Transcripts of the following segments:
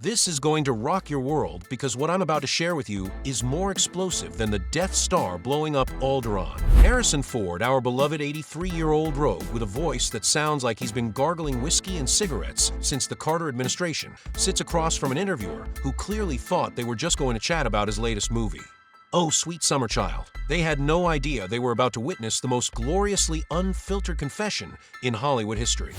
This is going to rock your world because what I'm about to share with you is more explosive than the Death Star blowing up Alderaan. Harrison Ford, our beloved 83-year-old rogue with a voice that sounds like he's been gargling whiskey and cigarettes since the Carter administration, sits across from an interviewer who clearly thought they were just going to chat about his latest movie. Oh, sweet summer child. They had no idea they were about to witness the most gloriously unfiltered confession in Hollywood history.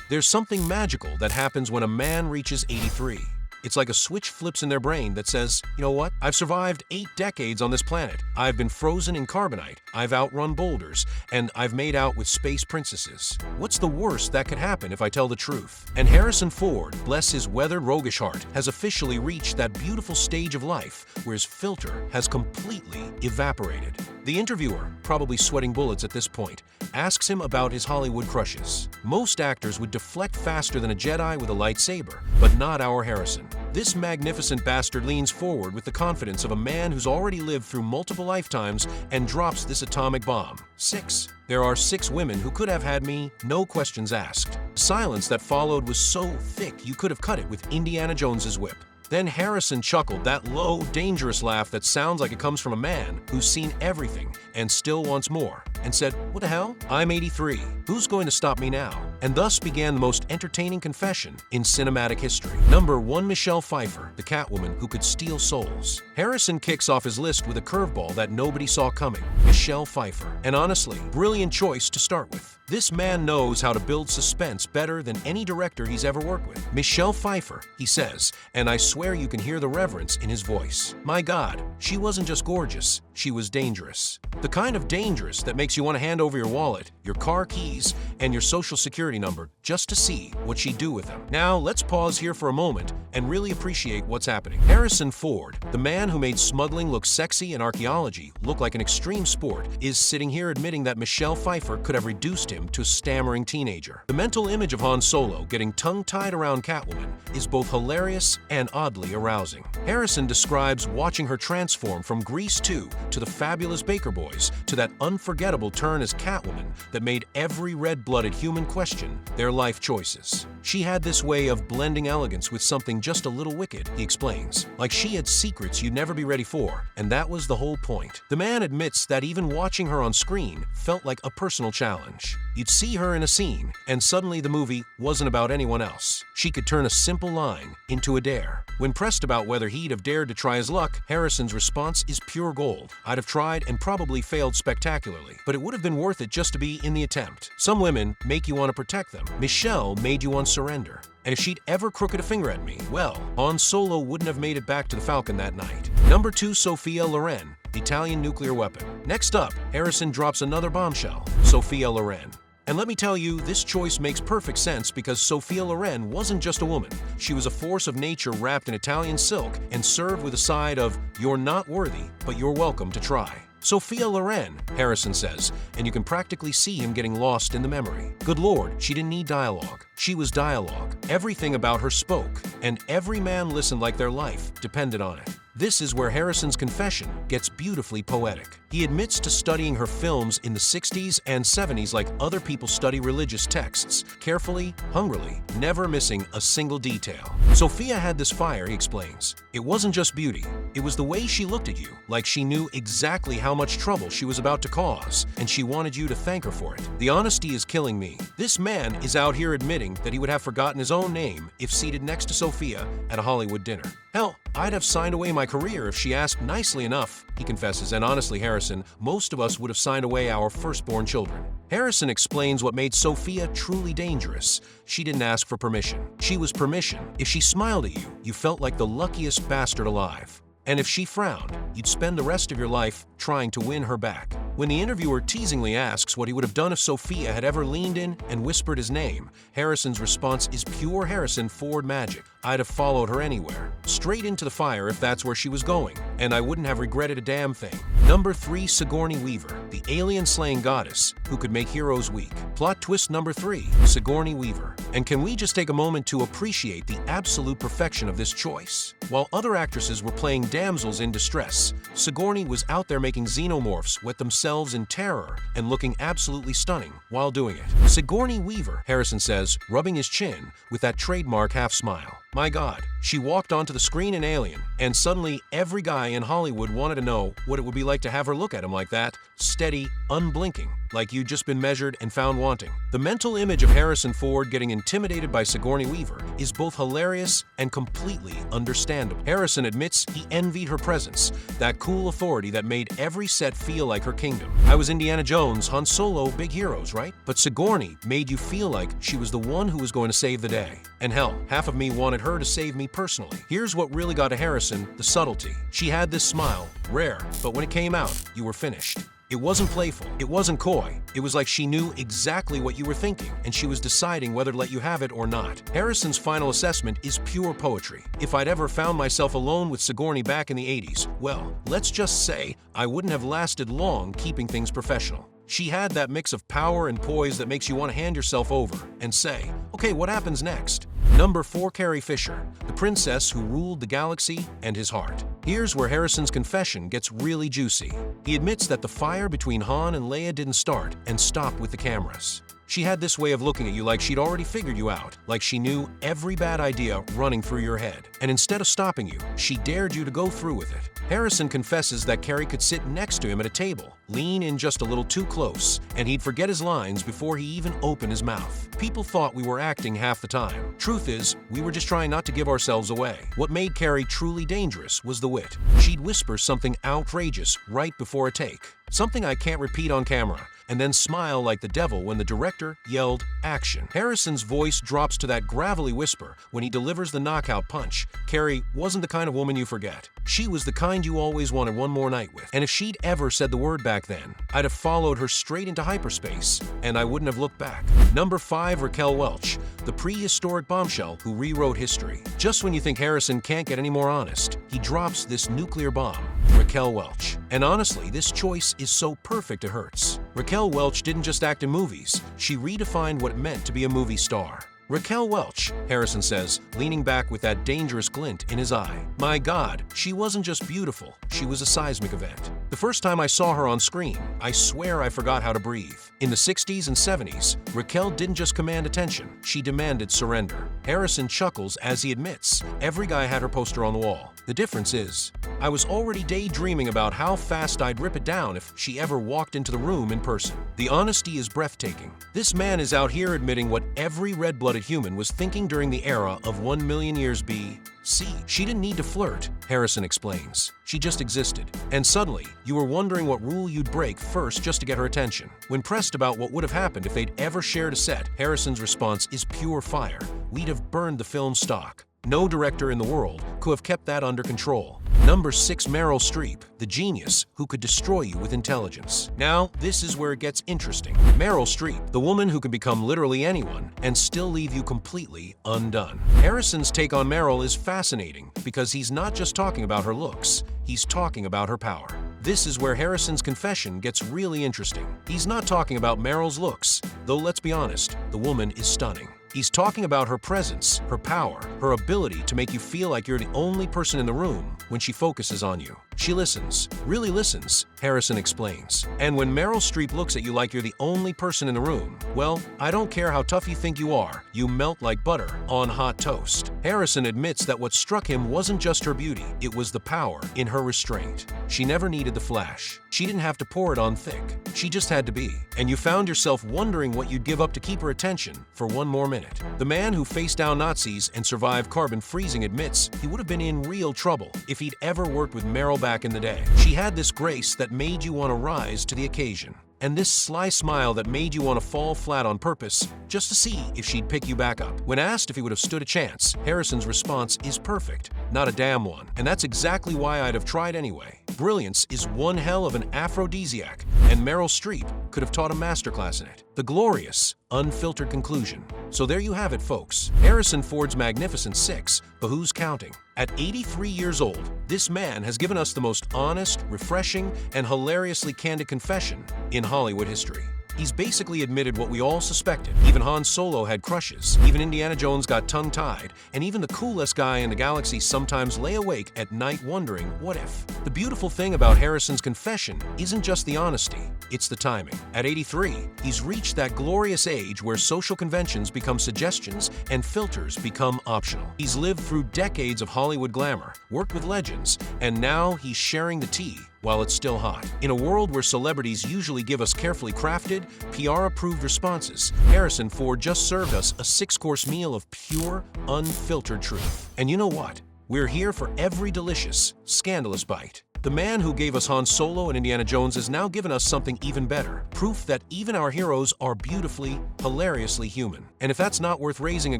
There's something magical that happens when a man reaches 83. It's like a switch flips in their brain that says, you know what? I've survived 8 decades on this planet. I've been frozen in carbonite. I've outrun boulders. And I've made out with space princesses. What's the worst that could happen if I tell the truth? And Harrison Ford, bless his weathered roguish heart, has officially reached that beautiful stage of life where his filter has completely evaporated. The interviewer, probably sweating bullets at this point, asks him about his Hollywood crushes. Most actors would deflect faster than a Jedi with a lightsaber, but not our Harrison. This magnificent bastard leans forward with the confidence of a man who's already lived through multiple lifetimes and drops this atomic bomb. 6. There are 6 women who could have had me, no questions asked. The silence that followed was so thick you could have cut it with Indiana Jones's whip. Then Harrison chuckled, that low, dangerous laugh that sounds like it comes from a man who's seen everything and still wants more, and said, "What the hell? I'm 83. Who's going to stop me now?" And thus began the most entertaining confession in cinematic history. Number 1, Michelle Pfeiffer, the Catwoman who could steal souls. Harrison kicks off his list with a curveball that nobody saw coming. Michelle Pfeiffer. And honestly, brilliant choice to start with. This man knows how to build suspense better than any director he's ever worked with. Michelle Pfeiffer, he says, and I swear you can hear the reverence in his voice. My God, she wasn't just gorgeous, she was dangerous. The kind of dangerous that makes you want to hand over your wallet, your car keys, and your social security number just to see what she'd do with them. Now, let's pause here for a moment and really appreciate what's happening. Harrison Ford, the man who made smuggling look sexy and archaeology look like an extreme sport, is sitting here admitting that Michelle Pfeiffer could have reduced him to a stammering teenager. The mental image of Han Solo getting tongue-tied around Catwoman is both hilarious and oddly arousing. Harrison describes watching her transform from Grease 2 to the fabulous Baker Boys to that unforgettable turn as Catwoman that made every red-blooded human question their life choices. She had this way of blending elegance with something just a little wicked, he explains. Like she had secrets you'd never be ready for, and that was the whole point. The man admits that even watching her on screen felt like a personal challenge. You'd see her in a scene, and suddenly the movie wasn't about anyone else. She could turn a simple line into a dare. When pressed about whether he'd have dared to try his luck, Harrison's response is pure gold. I'd have tried and probably failed spectacularly, but it would have been worth it just to be in the attempt. Some women make you want to protect them. Michelle made you want surrender. And if she'd ever crooked a finger at me, well, Han Solo wouldn't have made it back to the Falcon that night. Number 2, Sophia Loren, the Italian nuclear weapon. Next up, Harrison drops another bombshell, Sophia Loren. And let me tell you, this choice makes perfect sense because Sophia Loren wasn't just a woman. She was a force of nature wrapped in Italian silk and served with a side of, "You're not worthy, but you're welcome to try." Sophia Loren, Harrison says, and you can practically see him getting lost in the memory. Good Lord, she didn't need dialogue. She was dialogue. Everything about her spoke, and every man listened like their life depended on it. This is where Harrison's confession gets beautifully poetic. He admits to studying her films in the 60s and 70s like other people study religious texts, carefully, hungrily, never missing a single detail. Sophia had this fire, he explains. It wasn't just beauty. It was the way she looked at you, like she knew exactly how much trouble she was about to cause, and she wanted you to thank her for it. The honesty is killing me. This man is out here admitting that he would have forgotten his own name if seated next to Sophia at a Hollywood dinner. Hell, I'd have signed away my career if she asked nicely enough, he confesses, and honestly, Harrison, most of us would have signed away our firstborn children. Harrison explains what made Sophia truly dangerous. She didn't ask for permission. She was permission. If she smiled at you, you felt like the luckiest bastard alive. And if she frowned, you'd spend the rest of your life trying to win her back. When the interviewer teasingly asks what he would have done if Sophia had ever leaned in and whispered his name, Harrison's response is pure Harrison Ford magic. I'd have followed her anywhere, straight into the fire if that's where she was going, and I wouldn't have regretted a damn thing. Number 3, Sigourney Weaver, the alien-slaying goddess who could make heroes weak. Plot twist number 3, Sigourney Weaver. And can we just take a moment to appreciate the absolute perfection of this choice? While other actresses were playing damsels in distress, Sigourney was out there making xenomorphs wet themselves in terror and looking absolutely stunning while doing it. Sigourney Weaver, Harrison says, rubbing his chin with that trademark half smile. My God, she walked onto the screen in Alien, and suddenly every guy in Hollywood wanted to know what it would be like to have her look at him like that, steady, unblinking, like you'd just been measured and found wanting. The mental image of Harrison Ford getting intimidated by Sigourney Weaver is both hilarious and completely understandable. Harrison admits he envied her presence, that cool authority that made every set feel like her kingdom. I was Indiana Jones, Han Solo, big heroes, right? But Sigourney made you feel like she was the one who was going to save the day. And hell, half of me wanted her to save me personally. Here's what really got to Harrison, the subtlety. She had this smile, rare, but when it came out, you were finished. It wasn't playful, it wasn't coy, it was like she knew exactly what you were thinking, and she was deciding whether to let you have it or not. Harrison's final assessment is pure poetry. If I'd ever found myself alone with Sigourney back in the 80s, well, let's just say I wouldn't have lasted long keeping things professional. She had that mix of power and poise that makes you want to hand yourself over and say, okay, what happens next? Number 4, Carrie Fisher, the princess who ruled the galaxy and his heart. Here's where Harrison's confession gets really juicy. He admits that the fire between Han and Leia didn't start and stop with the cameras. She had this way of looking at you like she'd already figured you out, like she knew every bad idea running through your head. And instead of stopping you, she dared you to go through with it. Harrison confesses that Carrie could sit next to him at a table, lean in just a little too close, and he'd forget his lines before he even opened his mouth. People thought we were acting half the time. Truth is, we were just trying not to give ourselves away. What made Carrie truly dangerous was the wit. She'd whisper something outrageous right before a take, something I can't repeat on camera, and then smile like the devil when the director yelled, action. Harrison's voice drops to that gravelly whisper when he delivers the knockout punch. Carrie wasn't the kind of woman you forget. She was the kind you always wanted one more night with. And if she'd ever said the word back then, I'd have followed her straight into hyperspace, and I wouldn't have looked back. Number 5, Raquel Welch, the prehistoric bombshell who rewrote history. Just when you think Harrison can't get any more honest, he drops this nuclear bomb. Raquel Welch. And honestly, this choice is so perfect it hurts. Raquel Welch didn't just act in movies, she redefined what it meant to be a movie star. Raquel Welch, Harrison says, leaning back with that dangerous glint in his eye. My God, she wasn't just beautiful, she was a seismic event. The first time I saw her on screen, I swear I forgot how to breathe. In the 60s and 70s, Raquel didn't just command attention, she demanded surrender. Harrison chuckles as he admits, every guy had her poster on the wall. The difference is, I was already daydreaming about how fast I'd rip it down if she ever walked into the room in person. The honesty is breathtaking. This man is out here admitting what every red-blooded human was thinking during the era of 1 million years BC. She didn't need to flirt, Harrison explains. She just existed. And suddenly, you were wondering what rule you'd break first just to get her attention. When pressed about what would have happened if they'd ever shared a set, Harrison's response is pure fire. We'd have burned the film stock. No director in the world could have kept that under control. Number 6, Meryl Streep, the genius who could destroy you with intelligence. Now, this is where it gets interesting. Meryl Streep, the woman who can become literally anyone and still leave you completely undone. Harrison's take on Meryl is fascinating because he's not just talking about her looks, he's talking about her power. This is where Harrison's confession gets really interesting. He's not talking about Meryl's looks, though let's be honest, the woman is stunning. He's talking about her presence, her power, her ability to make you feel like you're the only person in the room when she focuses on you. She listens, really listens, Harrison explains. And when Meryl Streep looks at you like you're the only person in the room, well, I don't care how tough you think you are, you melt like butter on hot toast. Harrison admits that what struck him wasn't just her beauty, it was the power in her restraint. She never needed the flash. She didn't have to pour it on thick. She just had to be. And you found yourself wondering what you'd give up to keep her attention for one more minute. The man who faced down Nazis and survived carbon freezing admits he would have been in real trouble if he'd ever worked with Meryl back in the day. She had this grace that made you want to rise to the occasion. And this sly smile that made you want to fall flat on purpose just to see if she'd pick you back up. When asked if he would have stood a chance, Harrison's response is perfect, not a damn one. And that's exactly why I'd have tried anyway. Brilliance is one hell of an aphrodisiac, and Meryl Streep could have taught a masterclass in it. The glorious, unfiltered conclusion. So there you have it, folks. Harrison Ford's Magnificent Six, but who's counting? At 83 years old, this man has given us the most honest, refreshing, and hilariously candid confession in Hollywood history. He's basically admitted what we all suspected. Even Han Solo had crushes. Even Indiana Jones got tongue-tied. And even the coolest guy in the galaxy sometimes lay awake at night wondering, what if? The beautiful thing about Harrison's confession isn't just the honesty, it's the timing. At 83, he's reached that glorious age where social conventions become suggestions and filters become optional. He's lived through decades of Hollywood glamour, worked with legends, and now he's sharing the tea while it's still hot. In a world where celebrities usually give us carefully crafted, PR-approved responses, Harrison Ford just served us a 6-course meal of pure, unfiltered truth. And you know what? We're here for every delicious, scandalous bite. The man who gave us Han Solo and Indiana Jones has now given us something even better. Proof that even our heroes are beautifully, hilariously human. And if that's not worth raising a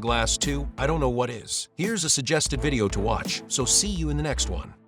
glass to, I don't know what is. Here's a suggested video to watch, so see you in the next one.